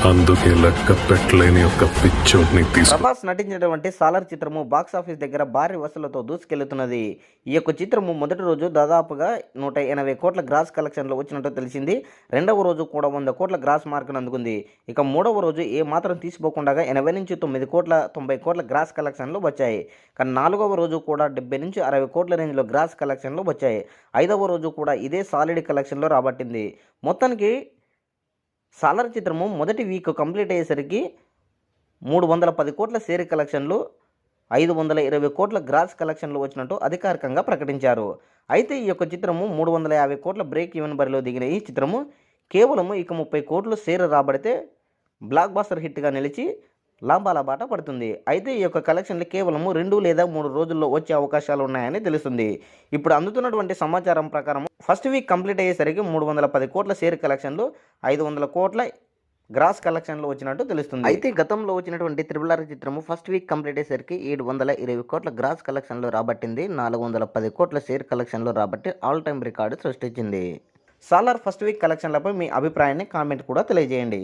అందుకే లెక్క పెట్టలేని ఒక పిచ్చోడ్ని ప్రభాస్ నటించినటువంటి సాలార్ చిత్రము బాక్సాఫీస్ దగ్గర భారీ వసూళ్లతో దూసుకెళ్తున్నది. ఈ యొక్క చిత్రము మొదటి రోజు దాదాపుగా 180 కోట్ల గ్రాస్ కలెక్షన్లు వచ్చినట్టు తెలిసింది. రెండవ రోజు కూడా 100 కోట్ల గ్రాస్ మార్కును అందుకుంది. ఇక మూడవ రోజు ఏ మాత్రం తీసిపోకుండా 80 నుంచి 90 కోట్ల గ్రాస్ కలెక్షన్లు వచ్చాయి. కానీ నాలుగవ రోజు కూడా 70 నుంచి 60 కోట్ల రేంజ్లో గ్రాస్ కలెక్షన్లు వచ్చాయి. ఐదవ రోజు కూడా ఇదే సాలిడ్ కలెక్షన్లో రాబట్టింది. మొత్తానికి సాలార్ చిత్రము మొదటి వీక్ కంప్లీట్ అయ్యేసరికి 310 కోట్ల షేర్ కలెక్షన్లు, 520 కోట్ల గ్రాస్ కలెక్షన్లు వచ్చినట్టు అధికారికంగా ప్రకటించారు. అయితే ఈ యొక్క చిత్రము 350 కోట్ల బ్రేక్ ఈవెన్ బరిలో దిగిన ఈ చిత్రము కేవలం ఇక 30 కోట్లు షేర్ రాబడితే బ్లాక్ బాస్టర్ హిట్గా నిలిచి లాభాల బాట పడుతుంది. అయితే ఈ యొక్క కలెక్షన్లు కేవలం 2 లేదా 3 రోజుల్లో వచ్చే అవకాశాలు ఉన్నాయని తెలుస్తుంది. ఇప్పుడు అందుతున్నటువంటి సమాచారం ప్రకారం ఫస్ట్ వీక్ కంప్లీట్ అయ్యేసరికి 310 కోట్ల షేర్ కలెక్షన్లు, 500 కోట్ల గ్రాస్ కలెక్షన్లు వచ్చినట్టు తెలుస్తుంది. అయితే గతంలో వచ్చినటువంటి RRR చిత్రము ఫస్ట్ వీక్ కంప్లీట్ అయ్యేసరికి 720 కోట్ల గ్రాస్ కలెక్షన్లు రాబట్టింది. 410 కోట్ల షేర్ కలెక్షన్లు రాబట్టి ఆల్ టైమ్ రికార్డు సృష్టించింది. సాలార్ ఫస్ట్ వీక్ కలెక్షన్లపై మీ అభిప్రాయాన్ని కామెంట్ కూడా తెలియజేయండి.